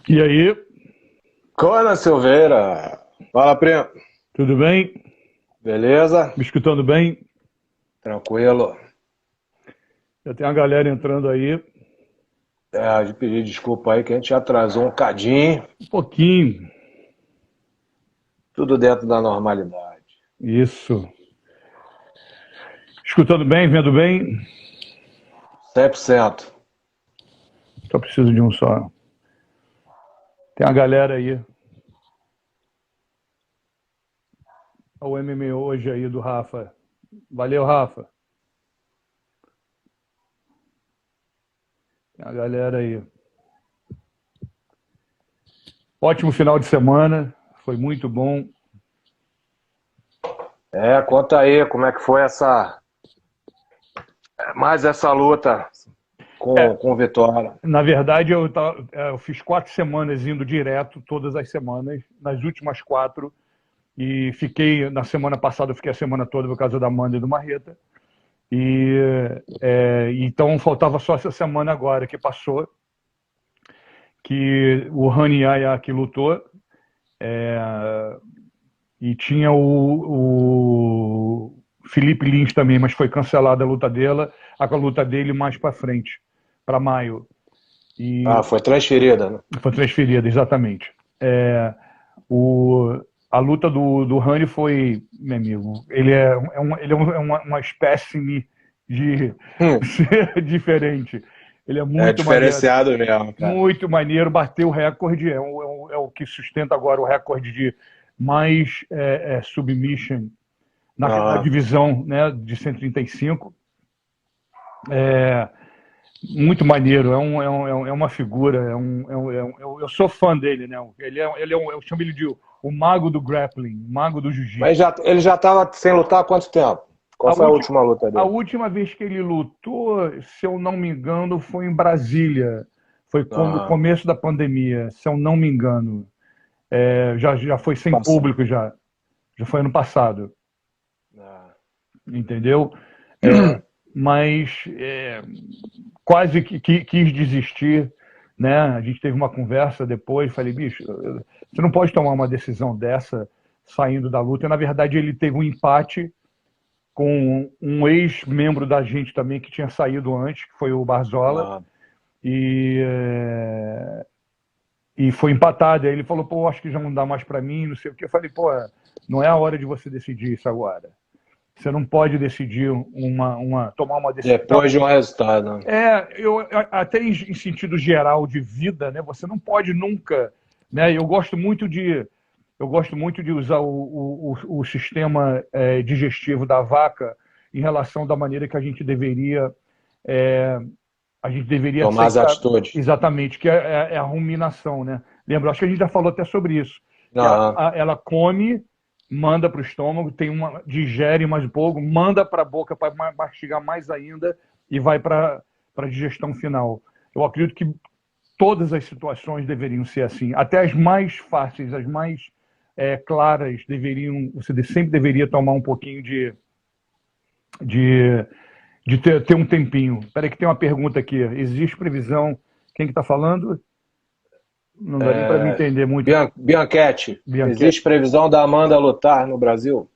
E aí, Conan Silveira, fala primo, tudo bem? beleza? Me escutando bem? Tranquilo. Já tem uma galera entrando aí. De pedir desculpa aí que a gente atrasou um cadinho, Um pouquinho. tudo dentro da normalidade. Isso. Escutando bem, vendo bem? 100%. Só preciso de um só. Tem uma galera aí. O MMA hoje aí do Rafa. Valeu, Rafa. Tem uma galera aí. Ótimo final de semana. Foi muito bom. Conta aí como é que foi mais essa luta É, com o Vitória. na verdade, eu fiz 4 semanas indo direto, todas as semanas. Nas últimas 4. E fiquei, na semana passada, eu fiquei a semana toda por causa da Amanda e do Marreta. E então faltava só essa semana agora que passou, que o Rani Yaya que lutou, e tinha o Felipe Lins também, mas foi cancelada a luta dela, a luta dele mais para frente, para maio. E Foi transferida, né? foi transferida, exatamente. O, a luta do Rani foi, meu amigo, ele é uma espécime de Hum, ser diferente. Ele é é muito maneiro. diferenciado mesmo, cara. Muito maneiro, bateu o recorde, é o que sustenta agora o recorde de mais submission na Aham. divisão, né, de 135. É, muito maneiro, é uma figura, eu sou fã dele, né? Eu chamo ele de o mago do grappling, o mago do Mas jiu-jitsu. ele já estava sem lutar há quanto tempo? Qual A, foi a ulti, última luta a dele? última vez que ele lutou, se eu não me engano, foi em Brasília. Foi como o Aham. começo da pandemia, se eu não me engano. Já foi sem Passa. público já. Já foi ano passado, Ah. entendeu? Mas quase que quis desistir, né? A gente teve uma conversa depois, falei, bicho, você não pode tomar uma decisão dessa saindo da luta. Na verdade, ele teve um empate com um ex-membro da gente também que tinha saído antes, que foi o Barzola, Ah. e, é, e foi empatado. Aí ele falou, pô, acho que já não dá mais para mim, não sei o que. Eu falei, pô, não é a hora de você decidir isso agora. Você não pode decidir tomar uma decisão. Depois de um resultado, né? Até em sentido geral de vida, né? Você não pode nunca, né? Eu gosto muito de usar o sistema digestivo da vaca em relação da maneira que é, a gente deveria Tomar as aceitar atitudes. exatamente, que é a ruminação, né? Lembra? Acho que a gente já falou até sobre isso. Que Aham. ela come, manda para o estômago, digere mais um pouco, manda para a boca para mastigar mais ainda e vai para a digestão final. Eu acredito que todas as situações deveriam ser assim. Até as mais fáceis, as mais claras, você sempre deveria tomar um pouquinho de, de ter um tempinho. Espera aí que tem uma pergunta aqui. Existe previsão? Quem que está falando? Não dá nem para me entender muito. Bianchetti, Bianchetti. existe previsão da Amanda lutar no Brasil?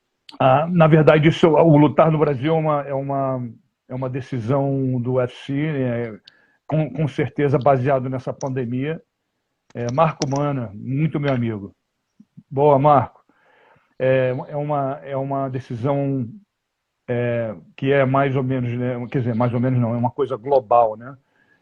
Na verdade, o lutar no Brasil é uma decisão do UFC, né, com certeza baseado nessa pandemia. Marco Mana, muito meu amigo. Boa, Marco. É uma decisão que é mais ou menos, né, quer dizer, mais ou menos não, é uma coisa global, né?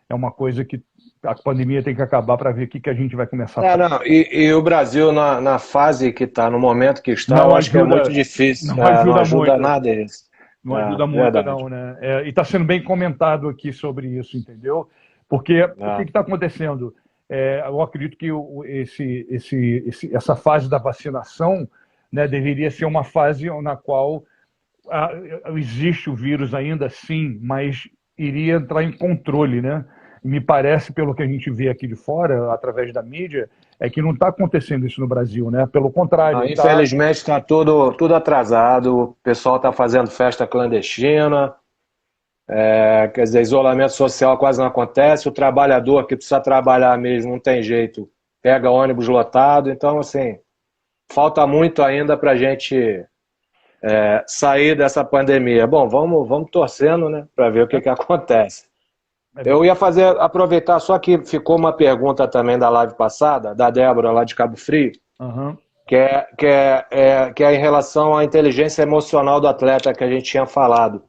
É uma coisa que a pandemia tem que acabar para ver o que a gente vai começar a fazer. Não. E o Brasil, na fase que está, no momento que está, eu Não acho que é muito ajuda, difícil. não Não ajuda ajuda muito. nada isso. Não ajuda muito, Verdade. não, né? E está sendo bem comentado aqui sobre isso, entendeu? Porque o que É. está acontecendo? Eu acredito que essa fase da vacinação, né, deveria ser uma fase na qual ah, existe o vírus ainda, sim, mas iria entrar em controle, né? Me parece, pelo que a gente vê aqui de fora, através da mídia, é que não está acontecendo isso no Brasil, né? Pelo contrário, está. Infelizmente está tudo atrasado, o pessoal está fazendo festa clandestina, quer dizer, isolamento social quase não acontece, o trabalhador que precisa trabalhar mesmo não tem jeito, pega ônibus lotado. Então, assim, falta muito ainda para a gente sair dessa pandemia. Bom, vamos torcendo, né, para ver o que acontece. Eu ia aproveitar, só que ficou uma pergunta também da live passada, da Débora lá de Cabo Frio, que é em relação à inteligência emocional do atleta que a gente tinha falado.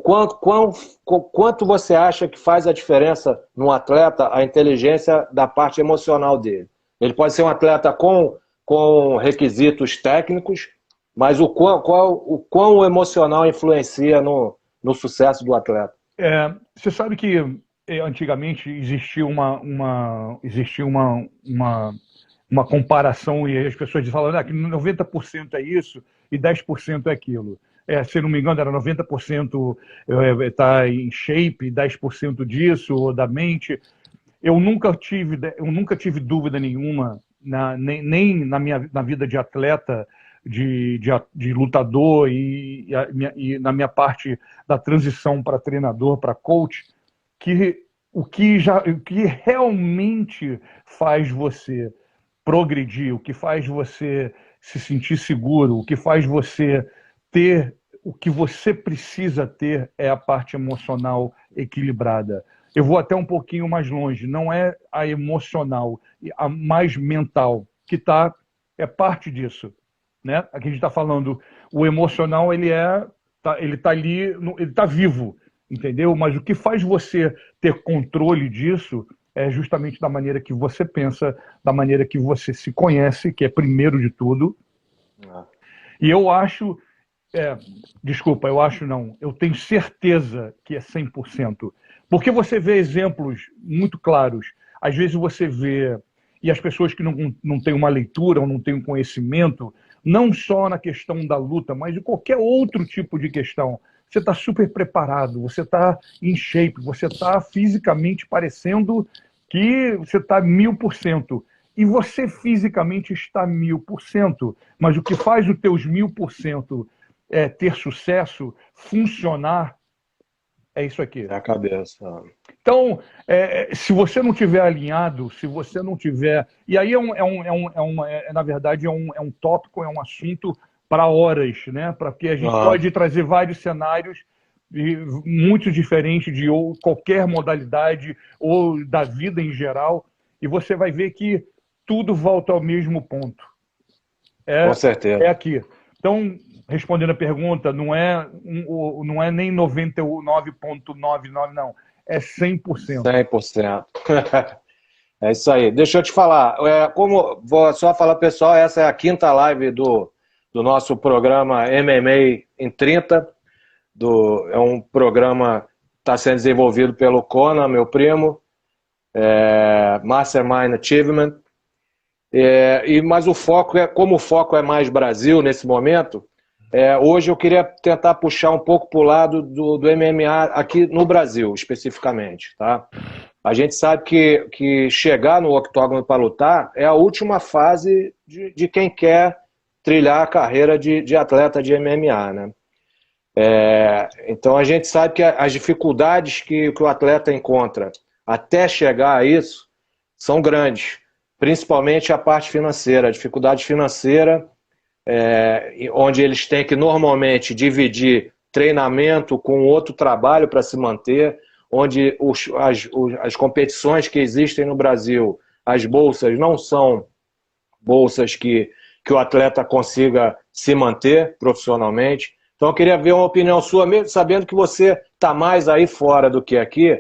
Quanto você acha que faz a diferença no atleta a inteligência da parte emocional dele? Ele pode ser um atleta com requisitos técnicos, mas o quão o emocional influencia no sucesso do atleta? Você sabe que antigamente existia uma comparação e as pessoas falavam que 90% é isso e 10% é aquilo. Se não me engano, era 90% tá em shape, 10% disso, ou da mente. Eu nunca tive dúvida nenhuma, nem na vida de atleta, de lutador e na minha parte da transição para treinador, para coach, que o que realmente faz você progredir, o que faz você se sentir seguro, o que faz você ter o que você precisa ter é a parte emocional equilibrada. Eu vou até um pouquinho mais longe, não é a emocional, a mais mental, que é parte disso, né? Aqui a gente está falando, o emocional ele tá ali, ele está vivo, entendeu? Mas o que faz você ter controle disso é justamente da maneira que você pensa, da maneira que você se conhece, que é primeiro de tudo. E eu acho, desculpa, eu acho não, eu tenho certeza que é 100%. Porque você vê exemplos muito claros. Às vezes você vê, e as pessoas que não têm uma leitura ou não têm um conhecimento, não só na questão da luta, mas de qualquer outro tipo de questão. Você está super preparado, você está em shape, você está fisicamente parecendo que você está 1000%. E você fisicamente está 1000%. Mas o que faz os teus 1000% ter sucesso, funcionar, é isso aqui. É a cabeça. Então, se você não tiver alinhado, se você não tiver. E aí na verdade, é um tópico, é um assunto para horas, né? Porque a gente pode trazer vários cenários muito diferentes de qualquer modalidade ou da vida em geral, e você vai ver que tudo volta ao mesmo ponto. Com certeza. É aqui. Então, respondendo a pergunta, não é nem 99,99, não. É 100%. 100%. É isso aí. Deixa eu te falar. Vou só falar, pessoal, essa é a quinta live do nosso programa MMA em 30. É um programa que está sendo desenvolvido pelo Conan, meu primo, Mastermind Achievement. Mas como o foco é mais Brasil nesse momento, hoje eu queria tentar puxar um pouco para o lado do MMA aqui no Brasil, especificamente. Tá? A gente sabe que chegar no octógono para lutar é a última fase de quem quer trilhar a carreira de atleta de MMA. Né? Então a gente sabe que as dificuldades que o atleta encontra até chegar a isso são grandes. Principalmente a parte financeira, a dificuldade financeira, onde eles têm que normalmente dividir treinamento com outro trabalho para se manter, onde as competições que existem no Brasil, as bolsas não são bolsas que o atleta consiga se manter profissionalmente. Então eu queria ver uma opinião sua, mesmo sabendo que você está mais aí fora do que aqui.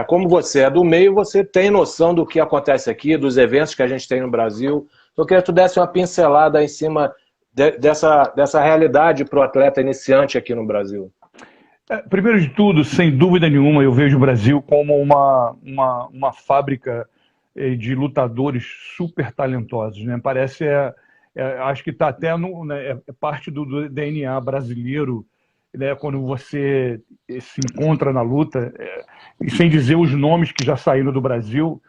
Como você é do meio, você tem noção do que acontece aqui, dos eventos que a gente tem no Brasil. Então, eu queria que tu desse uma pincelada em cima dessa realidade para o atleta iniciante aqui no Brasil. Primeiro de tudo, sem dúvida nenhuma, eu vejo o Brasil como uma fábrica de lutadores super talentosos. Né? Parece, acho que está até parte do DNA brasileiro, né? Quando você se encontra na luta, e sem dizer os nomes que já saíram do Brasil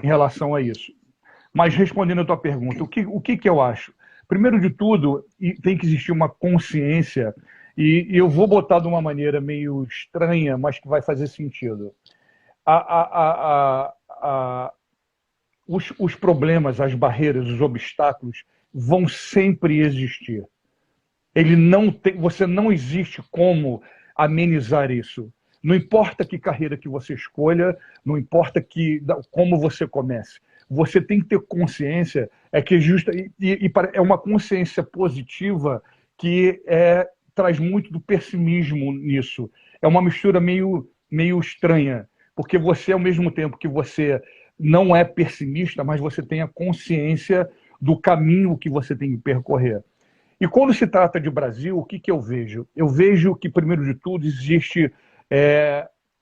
em relação a isso. Mas respondendo a tua pergunta, o que eu acho? Primeiro de tudo, tem que existir uma consciência, e eu vou botar de uma maneira meio estranha, mas que vai fazer sentido. os problemas, as barreiras, os obstáculos vão sempre existir. Você não existe como amenizar isso. Não importa que carreira que você escolha, não importa como você comece. Você tem que ter consciência, é uma consciência positiva que traz muito do pessimismo nisso. É uma mistura meio estranha, porque você, ao mesmo tempo que você não é pessimista, mas você tem a consciência do caminho que você tem que percorrer. E quando se trata de Brasil, o que eu vejo? Eu vejo que, primeiro de tudo, existe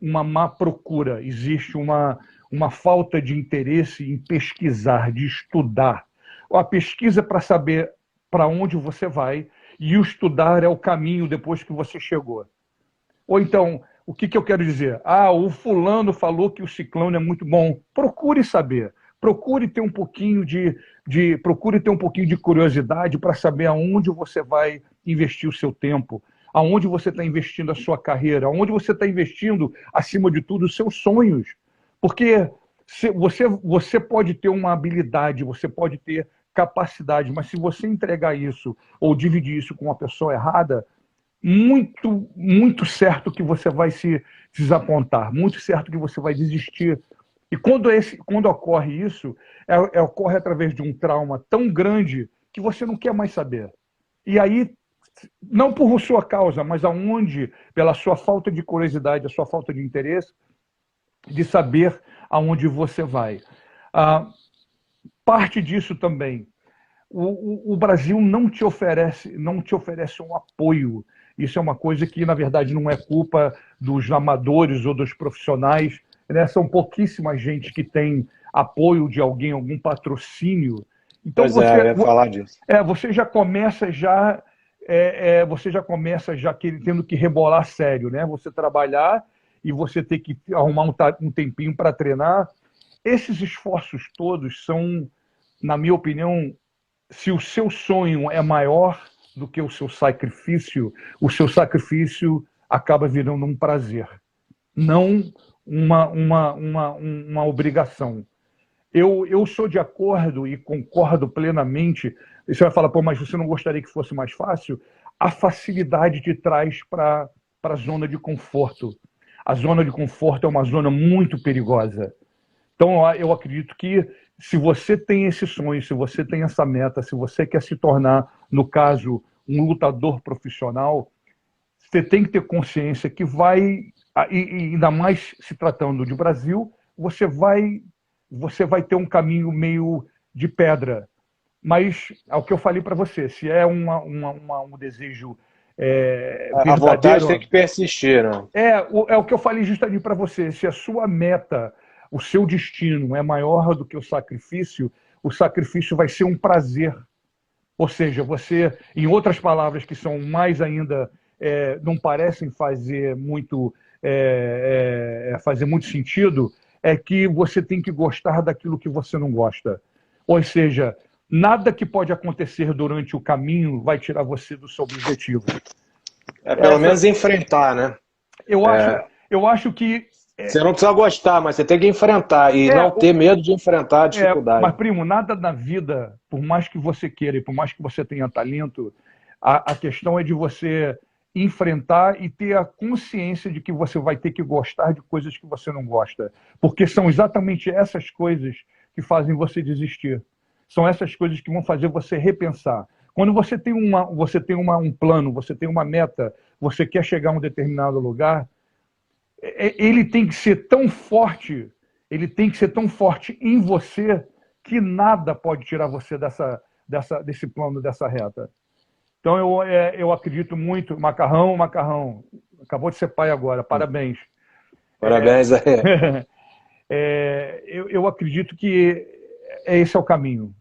uma má procura, existe uma falta de interesse em pesquisar, de estudar. A pesquisa para saber para onde você vai e o estudar é o caminho depois que você chegou. Ou então, o que eu quero dizer? O fulano falou que o ciclano é muito bom. Procure saber. Procure ter um pouquinho de curiosidade para saber aonde você vai investir o seu tempo, aonde você está investindo a sua carreira, aonde você está investindo, acima de tudo, os seus sonhos. Porque você pode ter uma habilidade, você pode ter capacidade, mas se você entregar isso ou dividir isso com uma pessoa errada, muito, muito certo que você vai se desapontar, muito certo que você vai desistir. E quando ocorre isso, ocorre através de um trauma tão grande que você não quer mais saber. E aí, não por sua causa, mas pela sua falta de curiosidade, a sua falta de interesse, de saber aonde você vai. Parte disso também. O Brasil não te oferece um apoio. Isso é uma coisa que, na verdade, não é culpa dos amadores ou dos profissionais, né? São pouquíssima gente que tem apoio de alguém, algum patrocínio. Então eu ia falar disso. Você já começa tendo que rebolar sério, né? Você trabalhar e você ter que arrumar um tempinho para treinar. Esses esforços todos são, na minha opinião, se o seu sonho é maior do que o seu sacrifício acaba virando um prazer, não uma obrigação. Eu sou de acordo e concordo plenamente. E você vai falar, mas você não gostaria que fosse mais fácil? A facilidade te traz para a zona de conforto. A zona de conforto é uma zona muito perigosa. Então, eu acredito que se você tem esse sonho, se você tem essa meta, se você quer se tornar, no caso, um lutador profissional, você tem que ter consciência que e ainda mais se tratando de Brasil, você vai ter um caminho meio de pedra. Mas é o que eu falei para você, se é um desejo A verdadeiro... vontade tem que persistir, né? É o que eu falei justamente para você, se a sua meta, o seu destino é maior do que o sacrifício vai ser um prazer. Ou seja, você, em outras palavras que são mais ainda, não parecem fazer muito sentido, é que você tem que gostar daquilo que você não gosta. Ou seja, nada que pode acontecer durante o caminho vai tirar você do seu objetivo. Pelo menos enfrentar, né? Eu acho que... Você não precisa gostar, mas você tem que enfrentar e não ter medo de enfrentar a dificuldade. Mas, primo, nada na vida, por mais que você queira e por mais que você tenha talento, a questão é de você enfrentar e ter a consciência de que você vai ter que gostar de coisas que você não gosta. Porque são exatamente essas coisas que fazem você desistir. São essas coisas que vão fazer você repensar. Quando você tem um plano, você tem uma meta, você quer chegar a um determinado lugar, ele tem que ser tão forte em você que nada pode tirar você desse plano, dessa reta. Então eu acredito muito. Macarrão, acabou de ser pai agora, parabéns. Parabéns aí. Eu acredito que esse é o caminho.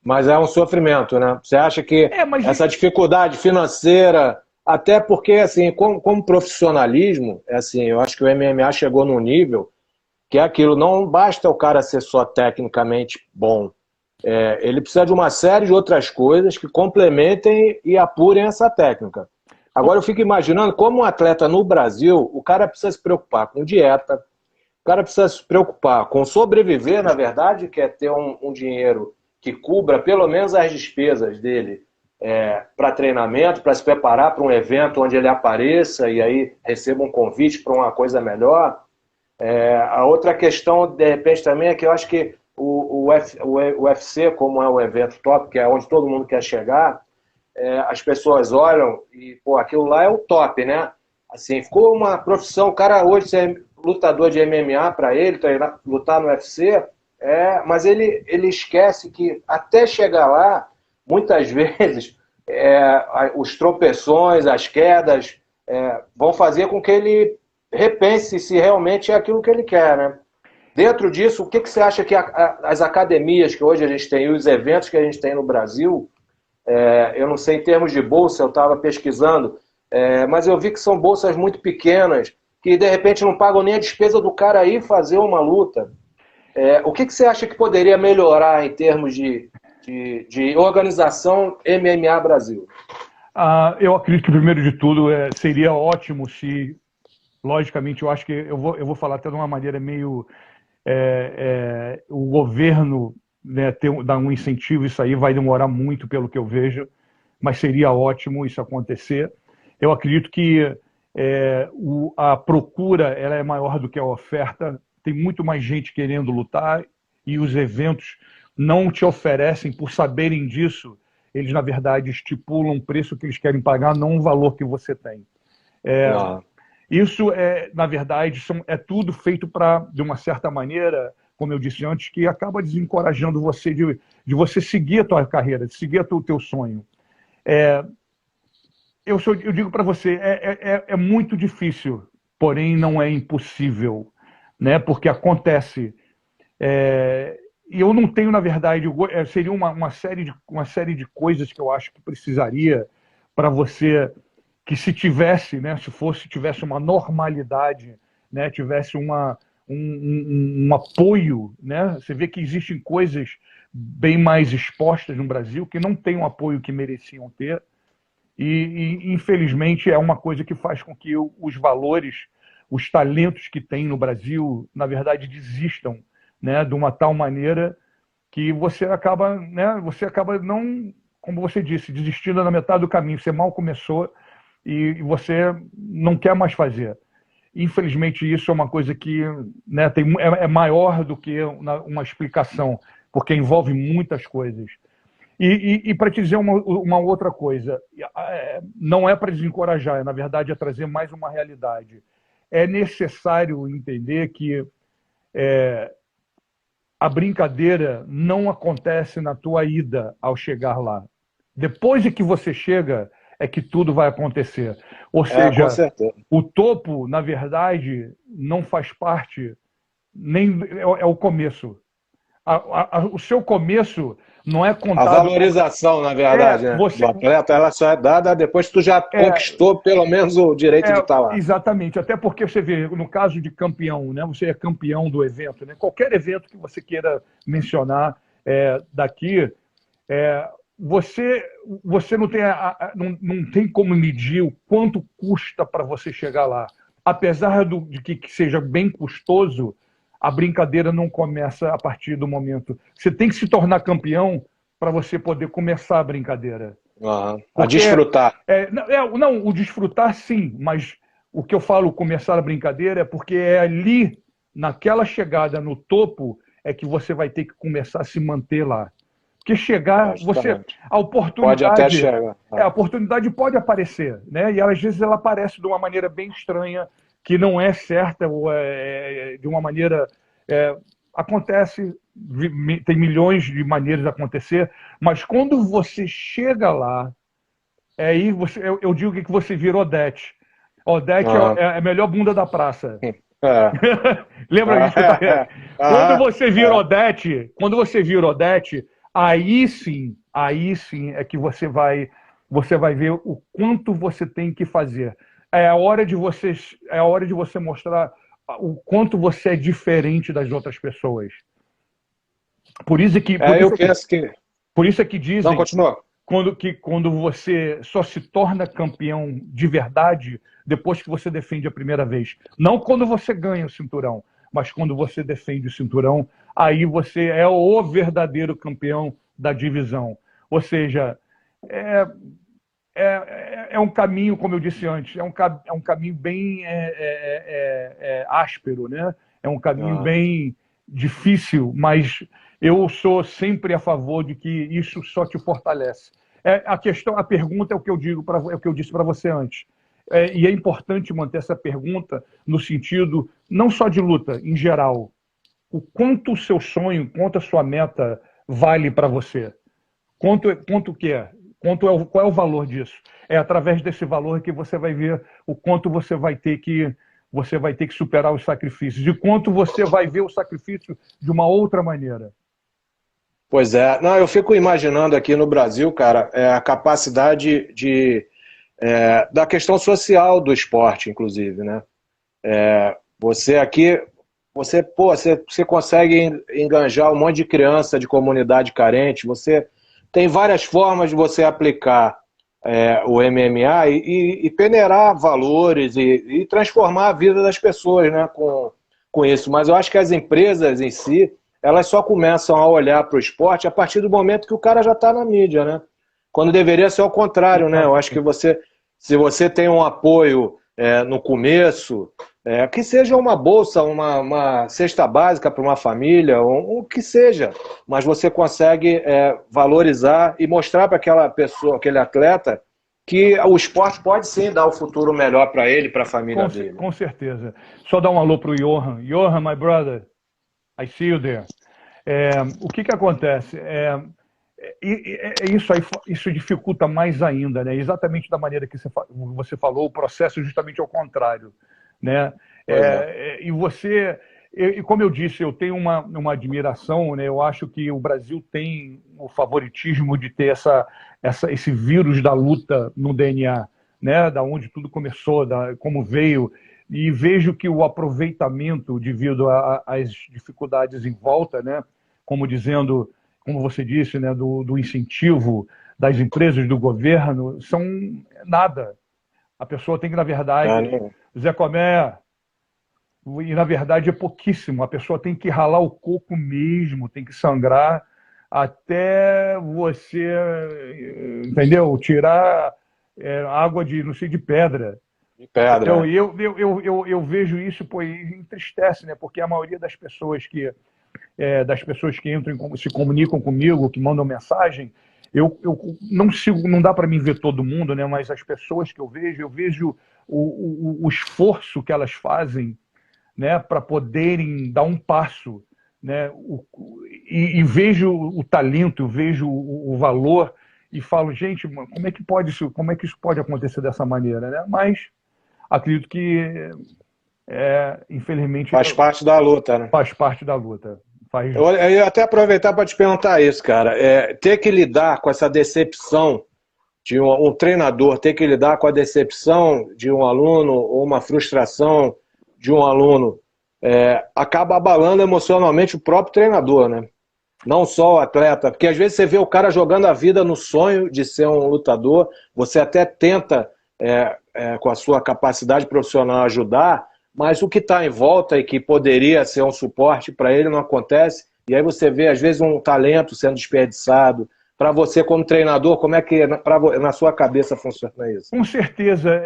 Mas é um sofrimento, né? Você acha que essa dificuldade financeira, até porque, assim, como profissionalismo, eu acho que o MMA chegou num nível que é aquilo, não basta o cara ser só tecnicamente bom. Ele precisa de uma série de outras coisas que complementem e apurem essa técnica. Agora eu fico imaginando como um atleta no Brasil, o cara precisa se preocupar com dieta, O cara precisa se preocupar com sobreviver, na verdade, que é ter um dinheiro que cubra pelo menos as despesas dele para treinamento, para se preparar para um evento onde ele apareça e aí receba um convite para uma coisa melhor. A outra questão, de repente, também é que eu acho que o UFC, como é um evento top, que é onde todo mundo quer chegar, as pessoas olham e, pô, aquilo lá é o top, né? Assim, ficou uma profissão, o cara hoje ser lutador de MMA para ele, lutar no UFC, mas ele esquece que até chegar lá, muitas vezes, os tropeções, as quedas, vão fazer com que ele repense se realmente é aquilo que ele quer, né? Dentro disso, o que você acha que as academias que hoje a gente tem, e os eventos que a gente tem no Brasil, eu não sei em termos de bolsa, eu estava pesquisando, mas eu vi que são bolsas muito pequenas, que de repente não pagam nem a despesa do cara ir fazer uma luta. O que você acha que poderia melhorar em termos de organização MMA Brasil? Eu acredito que, primeiro de tudo, seria ótimo se, logicamente, eu acho que eu vou falar até de uma maneira meio... o governo, né, dar um incentivo, isso aí vai demorar muito pelo que eu vejo, mas seria ótimo isso acontecer. Eu acredito que a procura ela é maior do que a oferta, tem muito mais gente querendo lutar e os eventos não te oferecem, por saberem disso, eles na verdade estipulam o preço que eles querem pagar, não o valor que você tem. Isso na verdade, é tudo feito para, de uma certa maneira, como eu disse antes, que acaba desencorajando você de você seguir a tua carreira, de seguir o teu sonho. Eu digo para você, é muito difícil, porém não é impossível, né? Porque acontece. E eu não tenho, na verdade, seria uma série de coisas que eu acho que precisaria para você, que se tivesse, né, tivesse uma normalidade, né, tivesse um apoio, né? Você vê que existem coisas bem mais expostas no Brasil que não têm o apoio que mereciam ter. E, infelizmente, é uma coisa que faz com que os valores, os talentos que tem no Brasil, na verdade, desistam, né, de uma tal maneira que você acaba não, como você disse, desistindo na metade do caminho. Você mal começou e você não quer mais fazer. Infelizmente, isso é uma coisa que, né, é maior do que uma explicação, porque envolve muitas coisas. E para te dizer uma outra coisa, não é para desencorajar, na verdade é trazer mais uma realidade. É necessário entender que a brincadeira não acontece na tua ida ao chegar lá. Depois de que você chega, é que tudo vai acontecer. Ou seja, o topo, na verdade, não faz parte, nem é o começo. O seu começo não é contado... A valorização, na verdade, né, do atleta, ela só é dada depois que tu já conquistou pelo menos o direito de estar lá. Exatamente, até porque você vê, no caso de campeão, né, você é campeão do evento, né, qualquer evento que você queira mencionar daqui, você não tem como medir o quanto custa para você chegar lá. Apesar de que seja bem custoso, a brincadeira não começa a partir do momento. Você tem que se tornar campeão para você poder começar a brincadeira. A desfrutar. Não, o desfrutar sim, mas o que eu falo começar a brincadeira é porque é ali, naquela chegada no topo, é que você vai ter que começar a se manter lá. Porque chegar, a oportunidade... Pode até chegar. A oportunidade pode aparecer, né? E às vezes ela aparece de uma maneira bem estranha, que não é certa, ou de uma maneira... acontece, tem milhões de maneiras de acontecer, mas quando você chega lá, aí eu digo que você vira Odete. Odete é a melhor bunda da praça. Lembra disso? Quando você vira Odete, aí sim é que você vai ver o quanto você tem que fazer. É a hora de você mostrar o quanto você é diferente das outras pessoas. Por isso é que dizem... Não, continua. Quando você só se torna campeão de verdade depois que você defende a primeira vez. Não quando você ganha o cinturão, mas quando você defende o cinturão, aí você é o verdadeiro campeão da divisão. Ou seja, é, é um caminho, como eu disse antes, é um caminho bem áspero, né? É um caminho bem difícil, mas eu sou sempre a favor de que isso só te fortalece. A pergunta é o que eu digo é o que eu disse para você antes. E é importante manter essa pergunta no sentido não só de luta, em geral. O quanto o seu sonho, quanto a sua meta vale para você? Quanto que é? Qual é o valor disso? É através desse valor que você vai ver o quanto você vai ter que superar os sacrifícios, de quanto você vai ver o sacrifício de uma outra maneira. Pois é. Não, eu fico imaginando aqui no Brasil, cara, a capacidade da questão social do esporte, inclusive, né? Você aqui, você consegue enganjar um monte de criança de comunidade carente, você tem várias formas de você aplicar o MMA e peneirar valores e transformar a vida das pessoas, né, com isso. Mas eu acho que as empresas em si, elas só começam a olhar para o esporte a partir do momento que o cara já está na mídia, né? Quando deveria ser ao contrário, né? Eu acho que se você tem um apoio no começo, que seja uma bolsa, uma cesta básica para uma família, o que seja, mas você consegue valorizar e mostrar para aquela pessoa, aquele atleta, que o esporte pode sim dar um futuro melhor para ele, para a família dele. Com certeza. Só dar um alô para o Johan. Johan, my brother, I see you there. O que acontece? Isso dificulta mais ainda, né? Exatamente da maneira que você falou, o processo justamente ao contrário, né? E como eu disse, eu tenho uma admiração, né? Eu acho que o Brasil tem o favoritismo de ter esse vírus da luta no DNA, né? Da onde tudo começou, como veio, e vejo que o aproveitamento devido às dificuldades em volta, né? Como você disse, né? Do incentivo das empresas, do governo, são nada. A pessoa tem que, na verdade, Zé Comé, e na verdade é pouquíssimo. A pessoa tem que ralar o coco mesmo, tem que sangrar até você, entendeu? Tirar água de pedra. De pedra. Então, eu vejo isso, pô, e entristece, né? Porque a maioria das pessoas que entram, se comunicam comigo, que mandam mensagem, eu não sigo, não dá para mim ver todo mundo, né? Mas as pessoas que eu vejo o esforço que elas fazem, né, para poderem dar um passo, né? E vejo o talento, vejo o valor e falo, gente, como é que isso pode acontecer dessa maneira, né? Mas acredito que infelizmente faz parte da luta, né? Faz parte da luta. Eu ia até aproveitar para te perguntar isso, cara. Ter que lidar com essa decepção de um treinador, ter que lidar com a decepção de um aluno ou uma frustração de um aluno, acaba abalando emocionalmente o próprio treinador, né? Não só o atleta, porque às vezes você vê o cara jogando a vida no sonho de ser um lutador, você até tenta, com a sua capacidade profissional, ajudar, mas o que está em volta e que poderia ser um suporte para ele não acontece, e aí você vê, às vezes, um talento sendo desperdiçado. Para você, como treinador, como é que na sua cabeça funciona isso? Com certeza.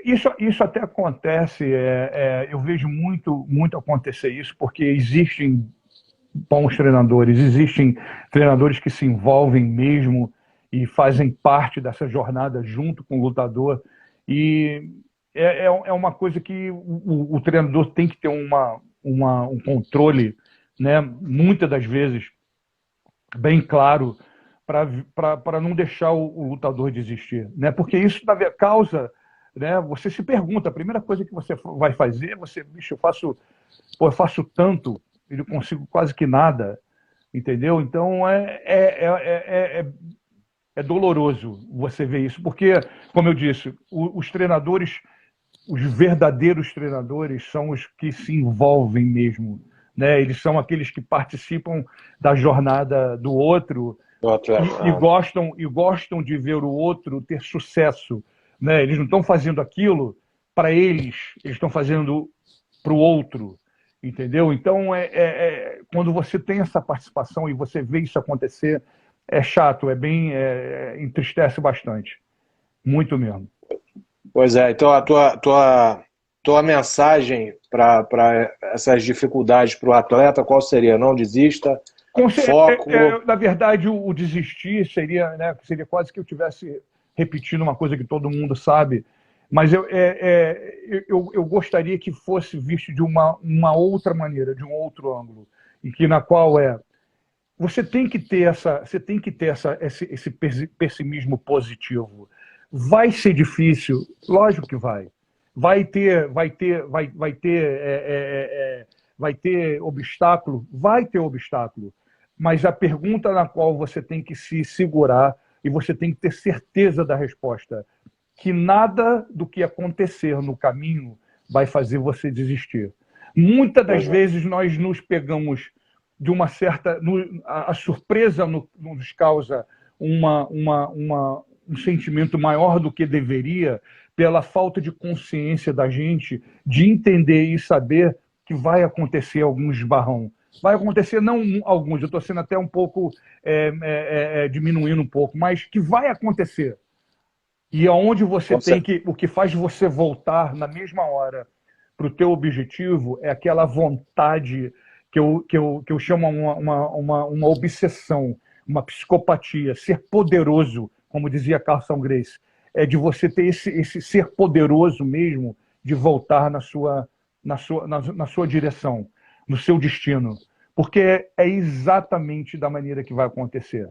Isso até acontece, eu vejo muito acontecer isso, porque existem bons treinadores, existem treinadores que se envolvem mesmo e fazem parte dessa jornada junto com o lutador, e é uma coisa que o treinador tem que ter um controle, né, muitas das vezes, bem claro, para não deixar o lutador desistir, né? Porque isso causa, né? Você se pergunta, a primeira coisa que você vai fazer, bicho, eu faço tanto, e não consigo quase que nada, entendeu? Então é doloroso você ver isso, porque, como eu disse, os treinadores, os verdadeiros treinadores são os que se envolvem mesmo, né? Eles são aqueles que participam da jornada do outro e gostam de ver o outro ter sucesso, né? Eles não estão fazendo aquilo para eles estão fazendo para o outro. entendeu? Então, quando você tem essa participação e você vê isso acontecer, é chato, entristece bastante, muito mesmo. Pois é, então tua mensagem para essas dificuldades para o atleta, qual seria? Não desista, foco. Na verdade, o desistir seria, né, seria quase que eu estivesse repetindo uma coisa que todo mundo sabe, mas eu gostaria que fosse visto de uma outra maneira, de um outro ângulo, na qual você tem que ter esse pessimismo positivo. Vai ser difícil, lógico que vai. Vai ter obstáculo, vai ter obstáculo. Mas a pergunta na qual você tem que se segurar e você tem que ter certeza da resposta, que nada do que acontecer no caminho vai fazer você desistir. Muitas das vezes nós nos pegamos de uma certa... A surpresa nos causa um sentimento maior do que deveria, pela falta de consciência da gente, de entender e saber que vai acontecer algum esbarrão. Vai acontecer, não alguns, eu estou sendo até um pouco, diminuindo um pouco, mas que vai acontecer. E aonde você tem que... O que faz você voltar na mesma hora para o teu objetivo é aquela vontade que eu chamo uma obsessão, uma psicopatia, ser poderoso, como dizia Carson Grace, é de você ter esse ser poderoso mesmo, de voltar na sua direção, no seu destino. Porque é exatamente da maneira que vai acontecer.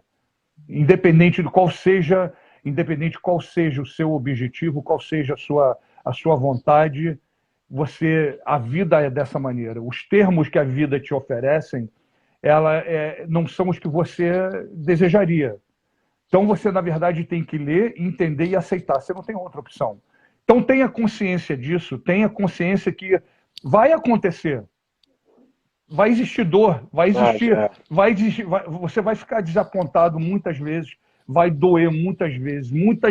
Independente qual seja o seu objetivo, qual seja a sua vontade, a vida é dessa maneira. Os termos que a vida te oferecem, não são os que você desejaria. Então você, na verdade, tem que ler, entender e aceitar. Você não tem outra opção. Então tenha consciência disso, tenha consciência que vai acontecer. Vai existir dor, vai existir, você vai ficar desapontado muitas vezes, vai doer muitas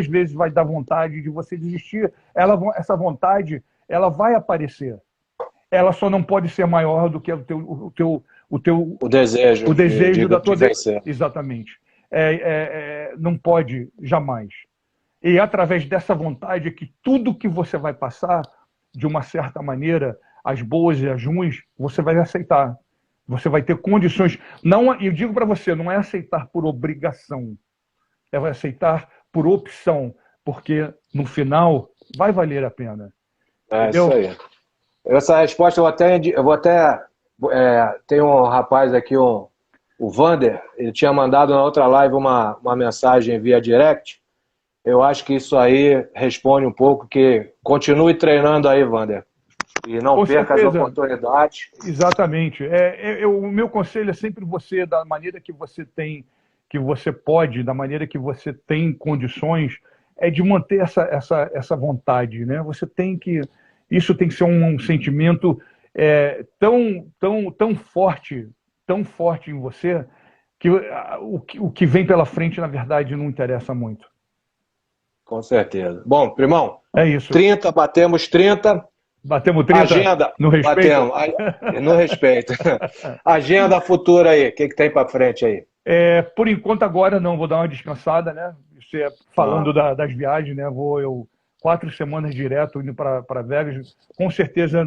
vezes vai dar vontade de você desistir. Essa vontade, ela vai aparecer. Ela só não pode ser maior do que o desejo da tua vencer. Exatamente. Não pode jamais. E através dessa vontade é que tudo que você vai passar, de uma certa maneira, as boas e as ruins, você vai aceitar. Você vai ter condições. Não, eu digo para você, não é aceitar por obrigação. É aceitar por opção. Porque, no final, vai valer a pena. Entendeu? Isso aí. Essa resposta eu vou até tem um rapaz aqui, o Vander, ele tinha mandado na outra live uma mensagem via direct. Eu acho que isso aí responde um pouco, que continue treinando aí, Vander. E não perca as oportunidades. Exatamente. O meu conselho é sempre você, da maneira que você tem, que você pode, da maneira que você tem condições, é de manter essa vontade, né? Você tem que... Isso tem que ser um sentimento tão forte em você, que o que vem pela frente, na verdade, não interessa muito. Com certeza. Bom, primão, é isso. Batemos 30. Batemos 30? Agenda, no respeito? No respeito. Agenda futura aí, o que tem para frente aí? Por enquanto agora não, vou dar uma descansada, né? Falando das viagens, né? Vou 4 semanas direto indo para Vegas. Com certeza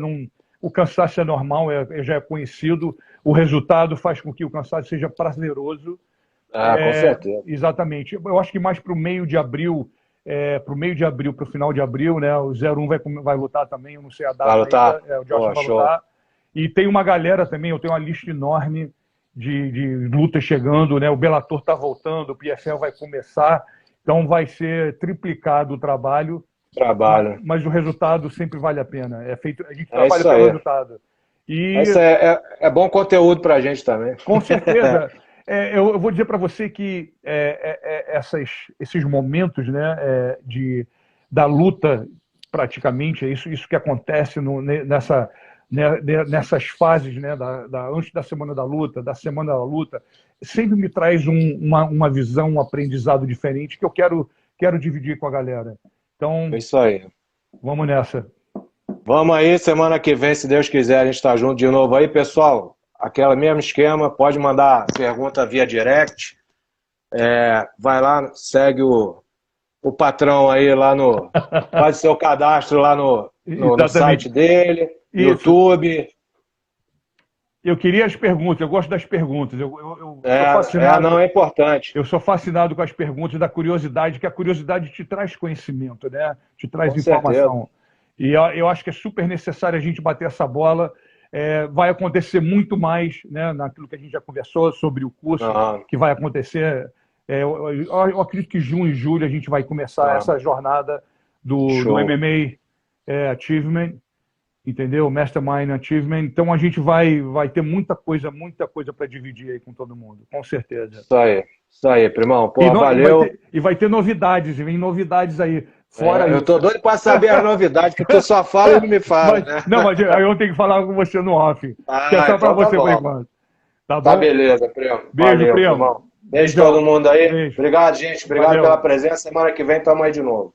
o cansaço é normal, já é conhecido. O resultado faz com que o cansaço seja prazeroso. Com certeza. Exatamente. Eu acho que mais para o meio de abril, para o final de abril, né? O 01 vai lutar também, eu não sei a data. Vai lutar? Ainda, o Joshua vai lutar. E tem uma galera também, eu tenho uma lista enorme de lutas chegando, né? O Bellator está voltando, o PFL vai começar, então vai ser triplicado o trabalho. Mas o resultado sempre vale a pena. A gente trabalha pelo resultado. Isso é bom conteúdo para a gente também. Com certeza. Eu vou dizer para você que esses momentos, né, da luta, praticamente, é isso que acontece nessas fases, né, antes da semana da luta, sempre me traz uma visão, um aprendizado diferente que eu quero dividir com a galera. Então, é isso aí. Vamos nessa. Vamos aí, semana que vem, se Deus quiser, a gente está junto de novo aí, pessoal. Aquele mesmo esquema, pode mandar pergunta via direct. Vai lá, segue o patrão aí lá no. Faz seu cadastro lá no site dele, Isso. YouTube. Eu queria as perguntas, eu gosto das perguntas. Eu sou fascinado. Não, é importante. Eu sou fascinado com as perguntas da curiosidade, que a curiosidade te traz conhecimento, né? Te traz Com informação. certeza. E eu acho que é super necessário a gente bater essa bola. Vai acontecer muito mais, né, naquilo que a gente já conversou sobre o curso, que vai acontecer. Eu acredito que junho e julho a gente vai começar essa jornada do MMA Achievement, entendeu? Mastermind Achievement. Então a gente vai ter muita coisa para dividir aí com todo mundo, com certeza. Isso aí, primão. Pô, valeu. E vai ter novidades, vem novidades aí. Fora eu tô doido para saber as novidades, porque tu só fala e não me fala, né? Não, mas eu tenho que falar com você no off. Que é só para você por enquanto. Tá bom? Tá beleza, primo. Beijo, valeu, primo. Irmão. Beijo a todo mundo aí. Beijo. Obrigado, gente. Obrigado pela presença. Semana que vem tamo aí de novo.